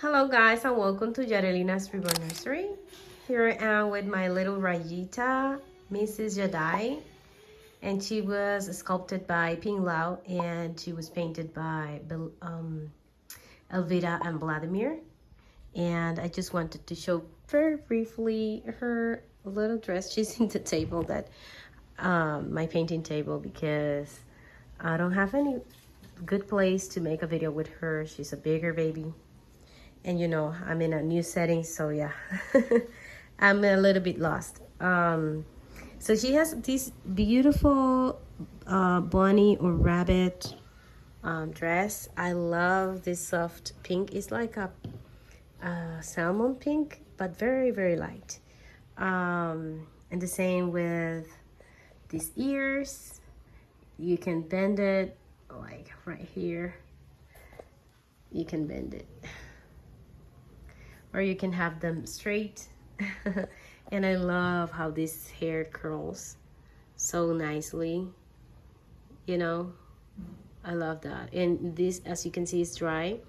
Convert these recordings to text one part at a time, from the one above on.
Hello guys and welcome to Yadelina's Wattle Nursery. Here I am with my little Rayita, Mrs. Yadai, and she was sculpted by Ping Lao and she was painted by Elvira and Vladimir. And I just wanted to show very briefly her little dress. She's in the table that my painting table because I don't have any good place to make a video with her. She's a bigger baby. And you know, I'm in a new setting, so yeah. I'm a little bit lost. So she has this beautiful bunny or rabbit dress. I love this soft pink. It's like a salmon pink, but very, very light. And the same with these ears. You can bend it like right here. You can bend it. Or you can have them straight. And I love how this hair curls so nicely, you know. I love that. And this, as you can see, is dry.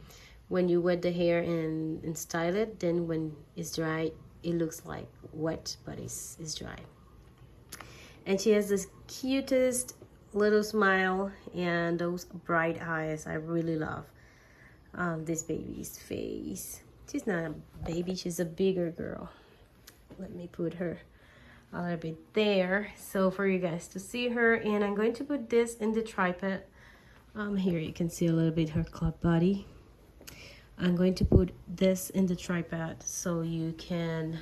When you wet the hair and style it, then when it's dry it looks like wet, but it's dry. And she has this cutest little smile and those bright eyes. I really love this baby's face. She's not a baby, she's a bigger girl. Let me put her a little bit there so for you guys to see her. And I'm going to put this in the tripod. Here you can see a little bit her club body. I'm going to put this in the tripod so you can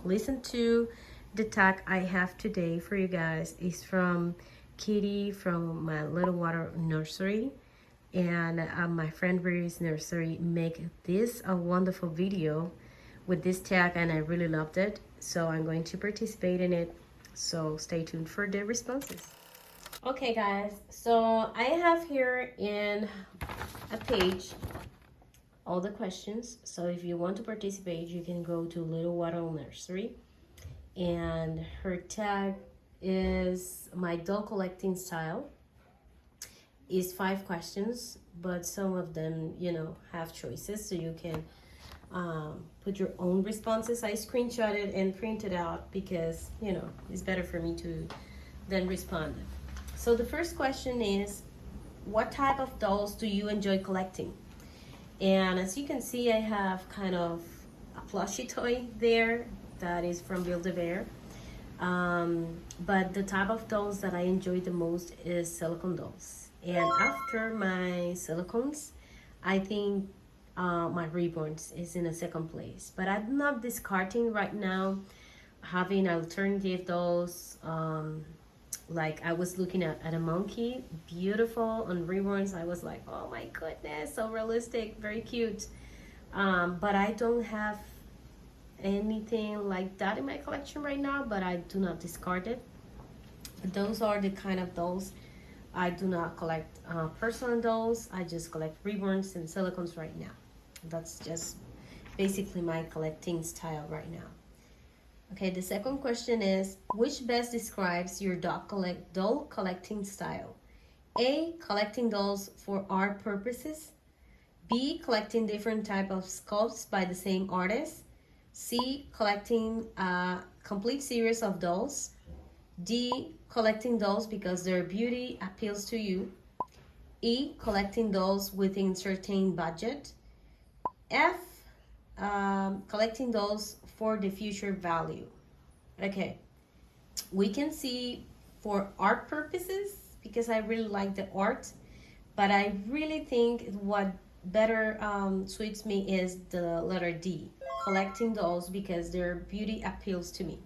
listen to the tag I have today for you guys. It's from Kitty from my little Wattle Nursery. And my friend Ray's Nursery make this a wonderful video with this tag, and I really loved it, so I'm going to participate in it, so stay tuned for the responses. Okay guys, so I have here in a page all the questions, so if you want to participate you can go to Little Wattle Nursery, and her tag is my doll collecting style. Is 5 questions, but some of them, you know, have choices, so you can put your own responses. I screenshotted and printed out because, you know, it's better for me to then respond. So the first question is, what type of dolls do you enjoy collecting? And as you can see, I have kind of a plushie toy there that is from Belair. But the type of dolls that I enjoy the most is silicone dolls. And after my silicones, I think my reborns is in a second place. But I'm not discarding right now having alternative dolls. Like I was looking at a monkey, beautiful on reborns. I was like, oh my goodness, so realistic, very cute. But I don't have anything like that in my collection right now, but I do not discard it. Those are the kind of dolls. I do not collect personal dolls. I just collect reborns and silicones right now. That's just basically my collecting style right now. Okay, the second question is, which best describes your doll collecting style? A, collecting dolls for art purposes. B, collecting different type of sculpts by the same artist. C, collecting a complete series of dolls. D, collecting dolls because their beauty appeals to you. E, collecting dolls within certain budget. F, collecting dolls for the future value. Okay, we can see for art purposes because I really like the art, but I really think what better suits me is the letter D, collecting dolls because their beauty appeals to me.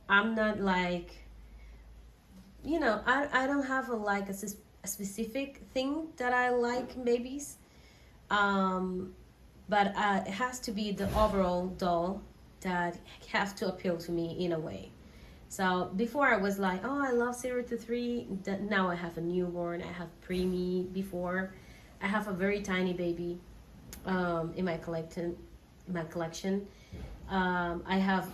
I'm not like, you know, I don't have a specific thing that I like in babies, but it has to be the overall doll that has to appeal to me in a way. So before I was like, oh, I love 0 to 3. Now I have a newborn, I have preemie. Before I have a very tiny baby in my collection. I have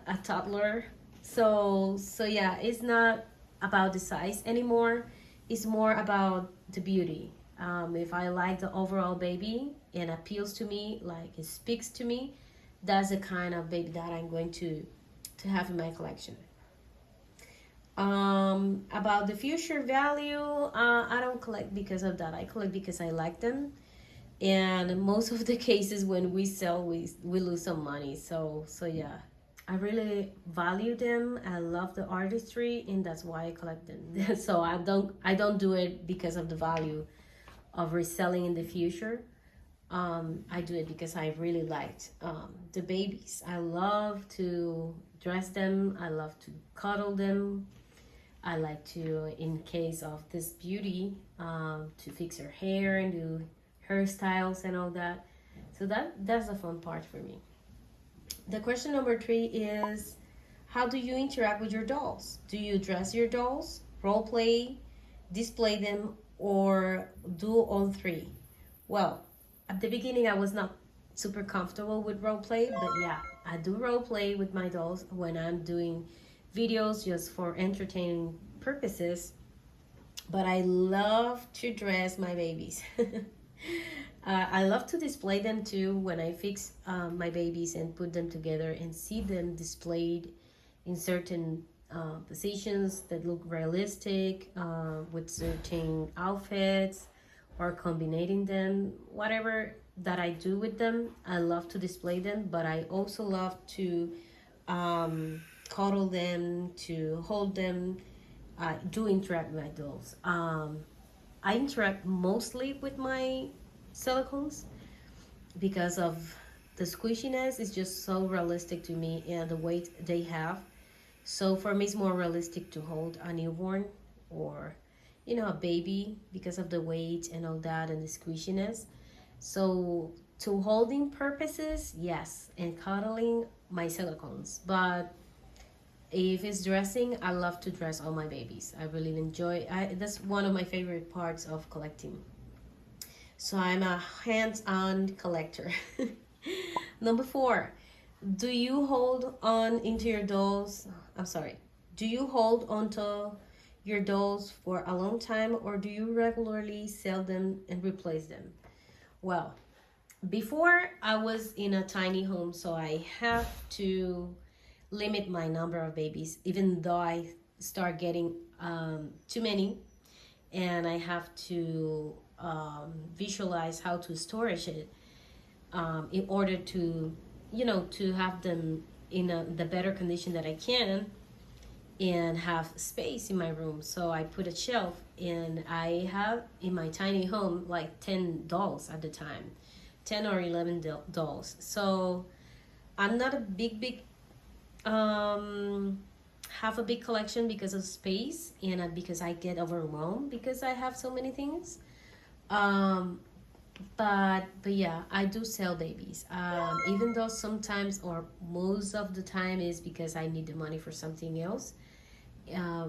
a toddler, so yeah, it's not about the size anymore. It's more about the beauty. If I like the overall baby and appeals to me, like it speaks to me, that's the kind of baby that I'm going to have in my collection. About the future value, I don't collect because of that. I collect because I like them, and most of the cases when we sell, we lose some money. So yeah, I really value them. I love the artistry, and that's why I collect them. So I don't do it because of the value of reselling in the future. I do it because I really liked the babies. I love to dress them. I love to cuddle them. I like to, in case of this beauty, to fix her hair and do hairstyles and all that. So that's the fun part for me. The question number 3 is, how do you interact with your dolls? Do you dress your dolls, role play, display them, or do all three? Well, at the beginning I was not super comfortable with role play, but yeah, I do role play with my dolls when I'm doing videos just for entertaining purposes. But I love to dress my babies. I love to display them too when I fix my babies and put them together and see them displayed in certain positions that look realistic, with certain outfits or combining them, whatever that I do with them. I love to display them, but I also love to cuddle them, to hold them. I do interact with my dolls. I interact mostly with my silicones because of the squishiness is just so realistic to me, and the weight they have. So for me, it's more realistic to hold a newborn or, a baby because of the weight and all that and the squishiness. So to holding purposes, yes, and cuddling, my silicones. But if it's dressing, I love to dress all my babies. I really enjoy. That's one of my favorite parts of collecting. So I'm a hands-on collector. Number 4, do you hold on into your dolls? I'm sorry. Do you hold onto your dolls for a long time, or do you regularly sell them and replace them? Well, before I was in a tiny home, so I have to limit my number of babies, even though I start getting too many, and I have to visualize how to storage it in order to, to have them in the better condition that I can and have space in my room. So I put a shelf, and I have in my tiny home like 10 dolls at the time, 10 or 11 dolls. So I'm not a big have a big collection because of space, and because I get overwhelmed because I have so many things. But yeah, I do sell babies. Even though sometimes or most of the time is because I need the money for something else.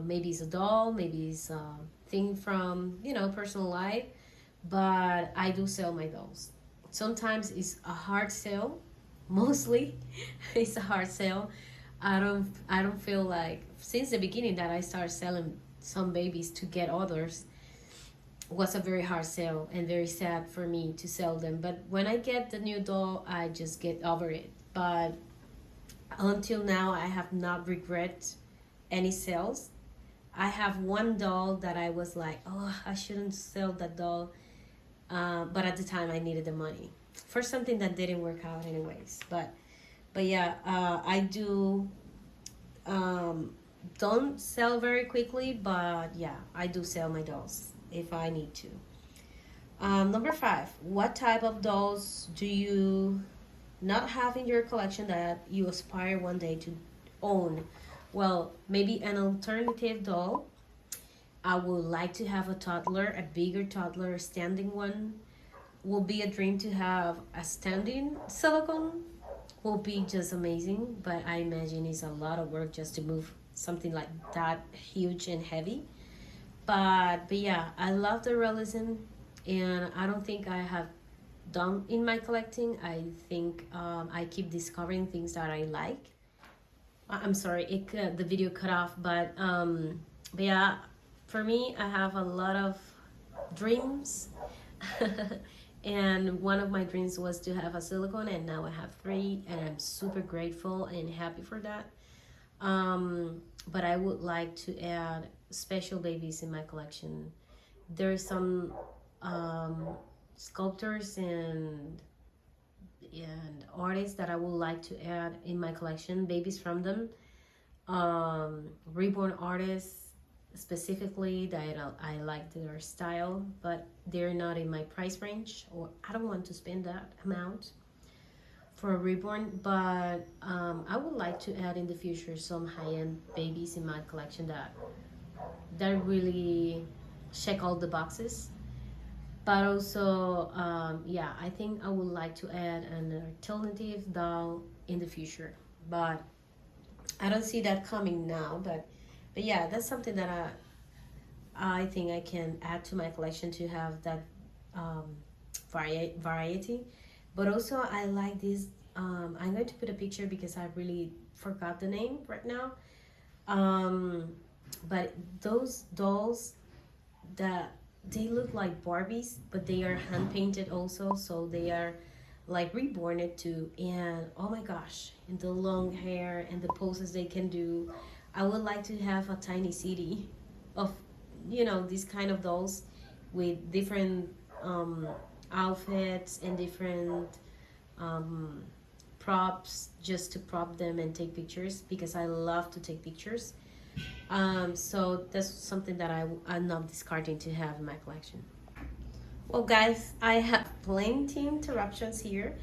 Maybe it's a doll, maybe it's a thing from personal life, but I do sell my dolls. Sometimes it's a hard sell, mostly it's a hard sell. I don't feel like since the beginning that I started selling some babies to get others was a very hard sell and very sad for me to sell them. But when I get the new doll, I just get over it. But until now, I have not regret any sales. I have one doll that I was like, oh, I shouldn't sell that doll. But at the time, I needed the money for something that didn't work out anyways. But yeah, I do don't sell very quickly, but yeah, I do sell my dolls if I need to. Number 5, what type of dolls do you not have in your collection that you aspire one day to own? Well, maybe an alternative doll. I would like to have a toddler, a bigger toddler, a standing one. Will be a dream to have a standing silicone. Will be just amazing, but I imagine it's a lot of work just to move something like that huge and heavy. But yeah, I love the realism, and I don't think I have done in my collecting. I think I keep discovering things that I like. I'm sorry, the video cut off, but yeah, for me, I have a lot of dreams. And one of my dreams was to have a silicone, and now I have three, and I'm super grateful and happy for that. But I would like to add special babies in my collection. There's some sculptors and artists that I would like to add in my collection, babies from them. Reborn artists specifically that I like their style, but they're not in my price range, or I don't want to spend that amount for a reborn. But I would like to add in the future some high-end babies in my collection that really check all the boxes. But also, yeah, I think I would like to add an alternative doll in the future, but I don't see that coming now. But yeah, that's something that I think I can add to my collection to have that variety. But also, I like this. I'm going to put a picture because I really forgot the name right now. But those dolls that they look like Barbies, but they are hand painted also, so they are like reborn it too. And oh my gosh, and the long hair and the poses they can do. I would like to have a tiny city of, these kind of dolls with different outfits and different props, just to prop them and take pictures, because I love to take pictures. So that's something that I'm not discarding to have in my collection. Well, guys, I have plenty interruptions here.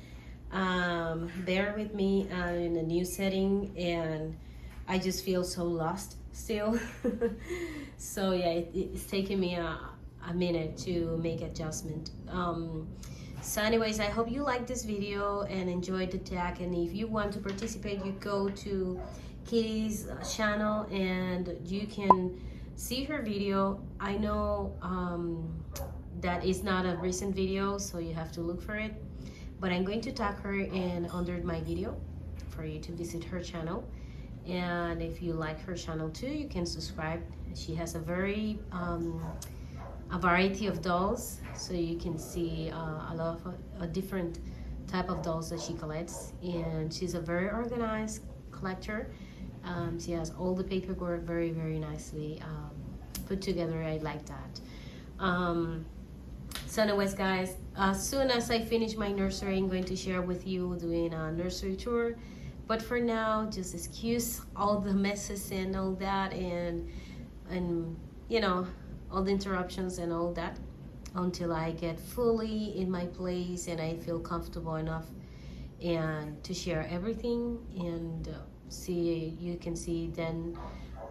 Bear with me. I'm in a new setting and I just feel so lost still. So yeah, it's taking me a minute to make adjustment. So anyways, I hope you like this video and enjoyed the tag. And if you want to participate, you go to Kitty's channel and you can see her video. I know that is not a recent video, so you have to look for it, but I'm going to tag her in under my video for you to visit her channel. And if you like her channel too, you can subscribe. She has a very a variety of dolls, so you can see a lot of a different type of dolls that she collects. And she's a very organized collector. She has all the paperwork very, very nicely put together. I like that. So anyways, guys, as soon as I finish my nursery, I'm going to share with you doing a nursery tour. But for now, just excuse all the messes and all that, and all the interruptions and all that, until I get fully in my place and I feel comfortable enough and to share everything. And you can see then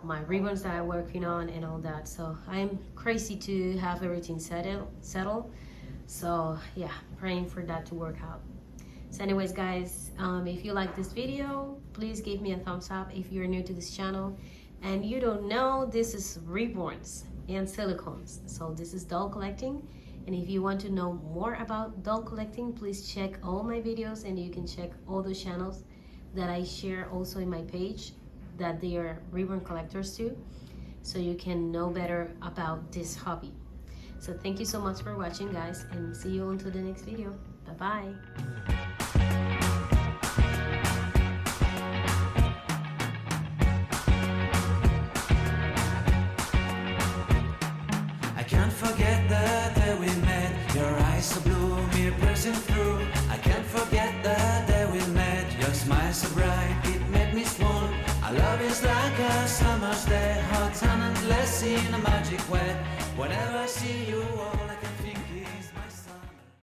my ribbons that I'm working on and all that. So I'm crazy to have everything settle. So yeah, praying for that to work out. So anyways, guys, if you like this video, please give me a thumbs up. If you're new to this channel and you don't know, this is reborns and silicones. So this is doll collecting. And if you want to know more about doll collecting, please check all my videos, and you can check all the channels that I share also in my page, that they are reborn collectors too, so you can know better about this hobby. So thank you so much for watching, guys, and see you until the next video. Bye bye. I can't forget the day we met. Your eyes so blue, me piercing through. I can't forget the day we met. Your smile so bright, it made me swoon. Our love is like a summer's day, hot and endless in a magic way. Whenever I see you, all I can think is my